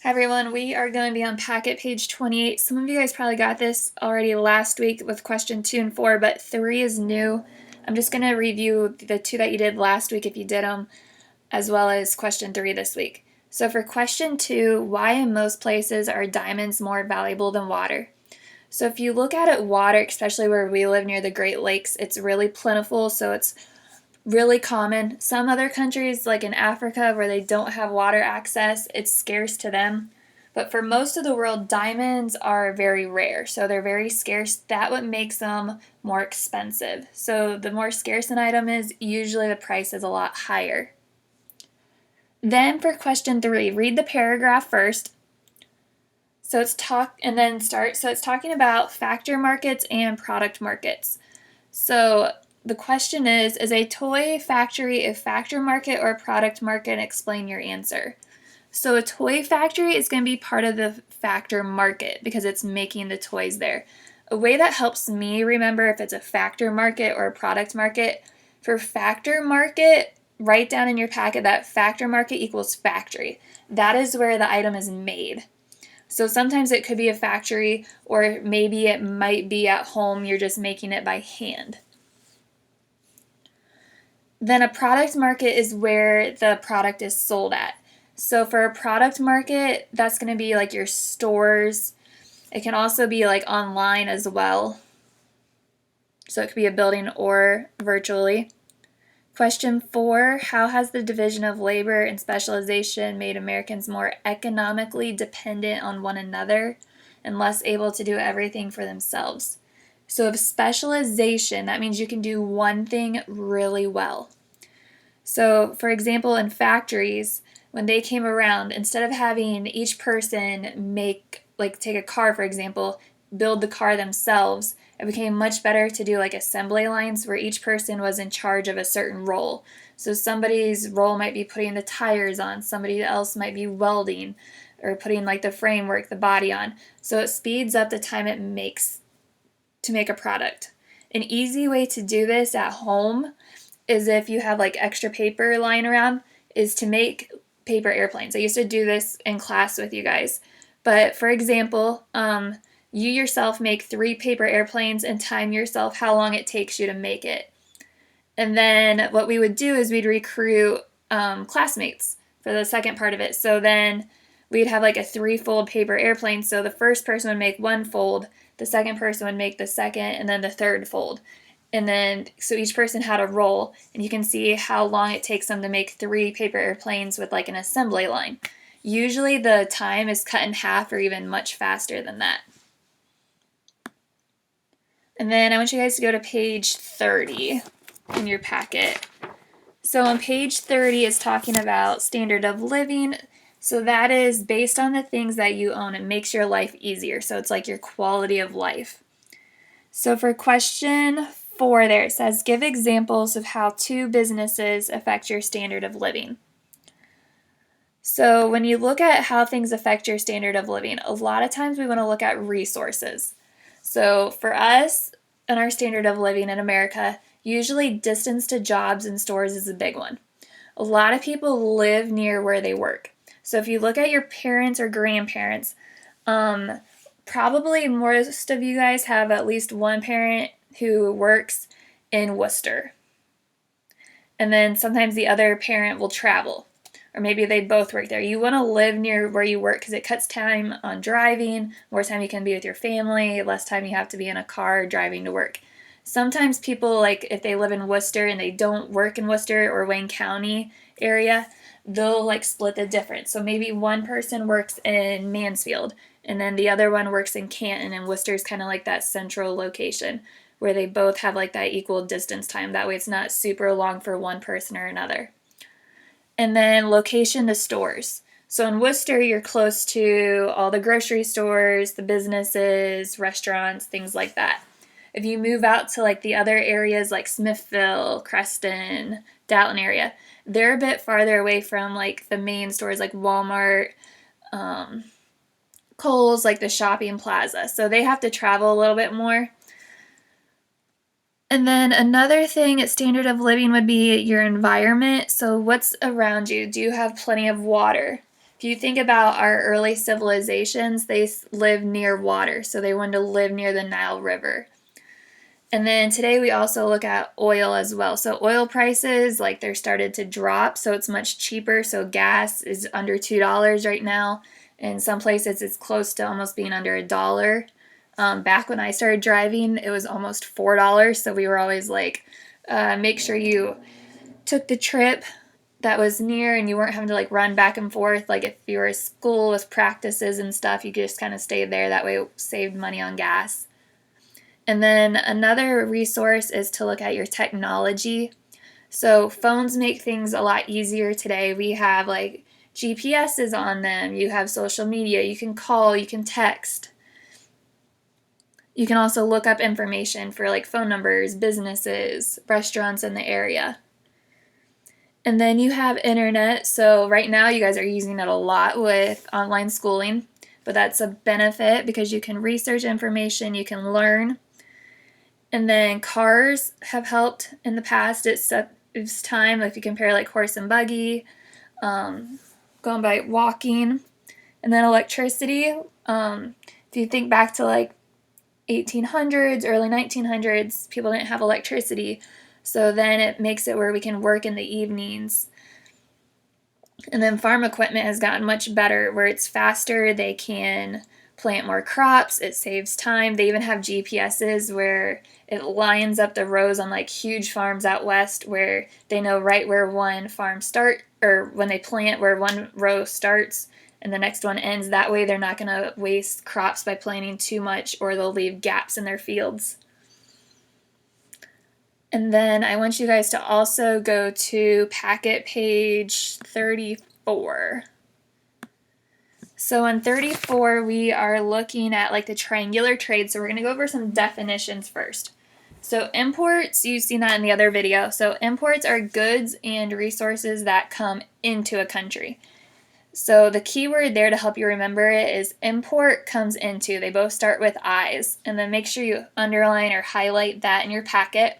Hi everyone, we are going to be on Packet page 28. Some of you guys probably got this already last week with question 2 and 4, but 3 is new. I'm just going to review the 2 that you did last week if you did them, as well as question 3 this week. So for question 2, why in most places are diamonds more valuable than water? So if you look at it, water, especially where we live near the Great Lakes, it's really plentiful, so it's really common. Some other countries, like in Africa, where they don't have water access, it's scarce to them. But for most of the world, diamonds are very rare, so they're very scarce. That's what makes them more expensive. So the more scarce an item is, usually the price is a lot higher. Then for question 3, read the paragraph first. So it's talking about factor markets and product markets. So the question is a toy factory a factor market or a product market? And explain your answer. So a toy factory is going to be part of the factor market because it's making the toys there. A way that helps me remember if it's a factor market or a product market, for factor market, write down in your packet that factor market equals factory. That is where the item is made. So sometimes it could be a factory, or maybe it might be at home, you're just making it by hand. Then a product market is where the product is sold at. So for a product market, that's going to be like your stores. It can also be like online as well. So it could be a building or virtually. Question 4, how has the division of labor and specialization made Americans more economically dependent on one another and less able to do everything for themselves? So if specialization, that means you can do one thing really well. So for example, in factories, when they came around, instead of having each person take a car, for example, build the car themselves, it became much better to do like assembly lines where each person was in charge of a certain role. So somebody's role might be putting the tires on, somebody else might be welding or putting like the framework, the body on. So it speeds up the time it makes to make a product. An easy way to do this at home is, if you have like extra paper lying around, is to make paper airplanes. I used to do this in class with you guys. But for example, you yourself make 3 paper airplanes and time yourself how long it takes you to make it. And then what we would do is we'd recruit classmates for the second part of it. So then we'd have like a 3-fold paper airplane. So the first person would make 1 fold, the second person would make the second, and then the 3rd fold. And then, so each person had a role, and you can see how long it takes them to make 3 paper airplanes with like an assembly line. Usually the time is cut in half or even much faster than that. And then I want you guys to go to page 30 in your packet. So on page 30, it's talking about standard of living. So that is based on the things that you own. It makes your life easier. So it's like your quality of life. So for question 4 there, it says, give examples of how 2 businesses affect your standard of living. So when you look at how things affect your standard of living, a lot of times we want to look at resources. So for us, in our standard of living in America, usually distance to jobs and stores is a big one. A lot of people live near where they work. So if you look at your parents or grandparents, probably most of you guys have at least one parent who works in Worcester. And then sometimes the other parent will travel. Or maybe they both work there. You want to live near where you work because it cuts time on driving, more time you can be with your family, less time you have to be in a car driving to work. Sometimes people, like if they live in Worcester and they don't work in Worcester or Wayne County area, they'll like split the difference. So maybe one person works in Mansfield and then the other one works in Canton, and Worcester is kind of like that central location where they both have like that equal distance time. That way it's not super long for one person or another. And then location to stores. So in Worcester, you're close to all the grocery stores, the businesses, restaurants, things like that. If you move out to like the other areas like Smithville, Creston, Dalton area, they're a bit farther away from like the main stores like Walmart, Kohl's, like the shopping plaza. So they have to travel a little bit more. And then another thing at standard of living would be your environment. So what's around you? Do you have plenty of water? If you think about our early civilizations, they lived near water, so they wanted to live near the Nile River. And then today we also look at oil as well. So oil prices, like they're started to drop, so it's much cheaper. So gas is under $2 right now. In some places it's close to almost being under $1. Back when I started driving, it was almost $4. So we were always like, make sure you took the trip that was near and you weren't having to like run back and forth. Like if you were at school with practices and stuff, you could just kind of stay there. That way it saved money on gas. And then another resource is to look at your technology. So phones make things a lot easier today. We have like GPSs on them. You have social media. You can call, you can text. You can also look up information for like phone numbers, businesses, restaurants in the area. And then you have internet. So right now you guys are using it a lot with online schooling, but that's a benefit because you can research information, you can learn. And then cars have helped in the past. It's time, if you compare like horse and buggy, going by walking. And then electricity, if you think back to like 1800s, early 1900s, people didn't have electricity. So then it makes it where we can work in the evenings. And then farm equipment has gotten much better, where it's faster, they can plant more crops, it saves time. They even have GPSs where it lines up the rows on like huge farms out west where they know right where one farm start, or when they plant where one row starts and the next one ends. That way they're not going to waste crops by planting too much, or they'll leave gaps in their fields. And then I want you guys to also go to Packet page 34. So on 34, we are looking at like the triangular trade. So we're going to go over some definitions first. So imports, you've seen that in the other video. So imports are goods and resources that come into a country. So the key word there to help you remember it is import comes into. They both start with I's. And then make sure you underline or highlight that in your packet.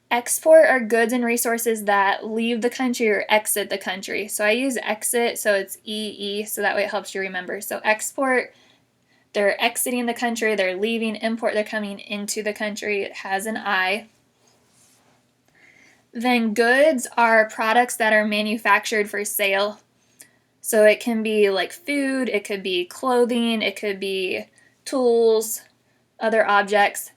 Export are goods and resources that leave the country or exit the country. So I use exit, so it's EE, so that way it helps you remember. So export, they're exiting the country, they're leaving. Import, they're coming into the country. It has an I. Then goods are products that are manufactured for sale. So it can be like food, it could be clothing, it could be tools, other objects.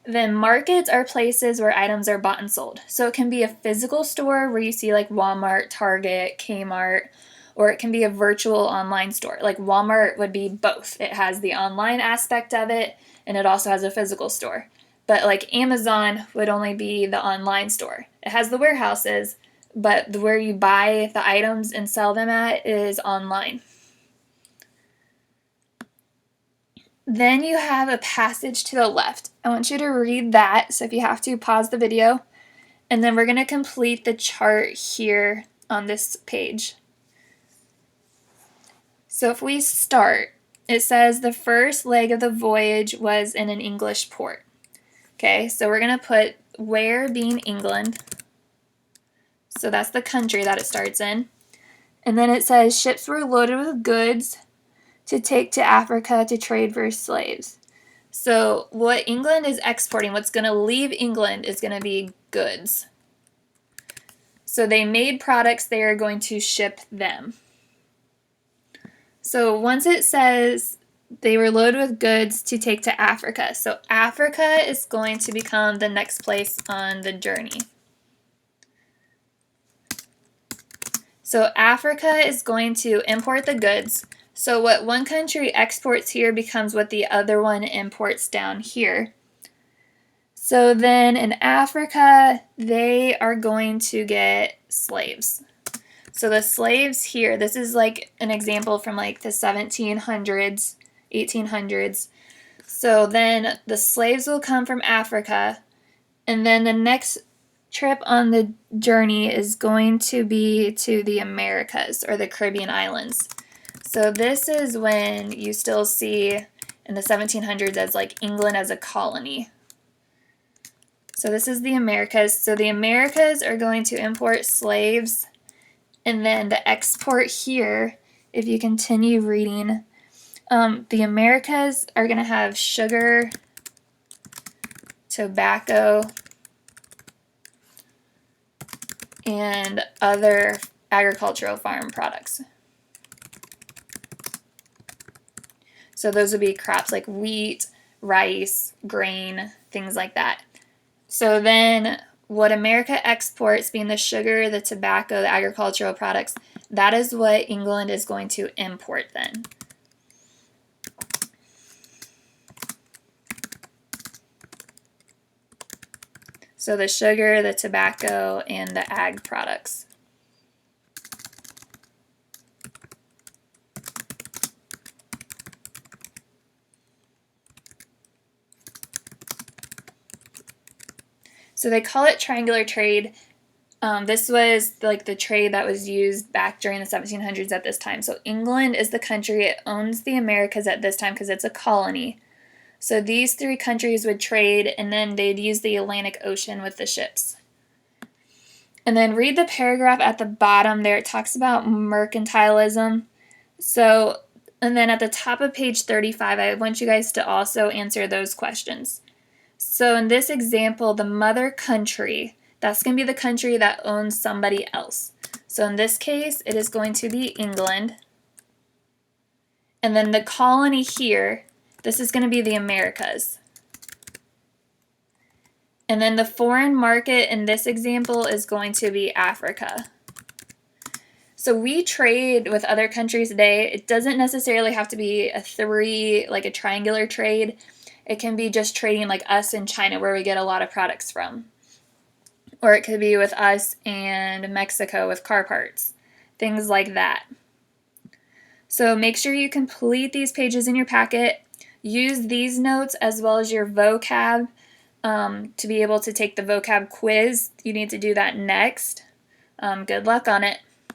Then markets are places where items are bought and sold. So it can be a physical store where you see like Walmart, Target, Kmart, or it can be a virtual online store. Like Walmart would be both. It has the online aspect of it, and it also has a physical store. But like Amazon would only be the online store. It has the warehouses, but where you buy the items and sell them at is online. Then you have a passage to the left. I want you to read that, so if you have to, pause the video. And then we're going to complete the chart here on this page. So if we start, it says the first leg of the voyage was in an English port. Okay, so we're going to put where being England. So that's the country that it starts in. And then it says ships were loaded with goods to take to Africa to trade for slaves. So what England is exporting, what's going to leave England is going to be goods. So they made products, they are going to ship them. So once it says they were loaded with goods to take to Africa. So Africa is going to become the next place on the journey. So Africa is going to import the goods. So what one country exports here becomes what the other one imports down here. So then in Africa, they are going to get slaves. So the slaves here, this is like an example from like the 1700s, 1800s. So then the slaves will come from Africa, and then the next trip on the journey is going to be to the Americas or the Caribbean islands. So this is when you still see in the 1700s as like England as a colony. So this is the Americas. So the Americas are going to import slaves, and then the export here if you continue reading, the Americas are going to have sugar, tobacco, and other agricultural farm products. So those would be crops like wheat, rice, grain, things like that. So then what America exports, being the sugar, the tobacco, the agricultural products, that is what England is going to import then. So the sugar, the tobacco, and the ag products. So they call it triangular trade. This was like the trade that was used back during the 1700s at this time. So England is the country, it owns the Americas at this time because it's a colony. So these three countries would trade, and then they'd use the Atlantic Ocean with the ships. And then read the paragraph at the bottom there. It talks about mercantilism. So, and then at the top of page 35, I want you guys to also answer those questions. So in this example, the mother country, that's going to be the country that owns somebody else. So in this case, it is going to be England. And then the colony here, this is going to be the Americas. And then the foreign market in this example is going to be Africa. So we trade with other countries today. It doesn't necessarily have to be like a triangular trade. It can be just trading like us in China, where we get a lot of products from. Or it could be with us and Mexico with car parts, things like that. So make sure you complete these pages in your packet. Use these notes as well as your vocab to be able to take the vocab quiz. You need to do that next. Good luck on it.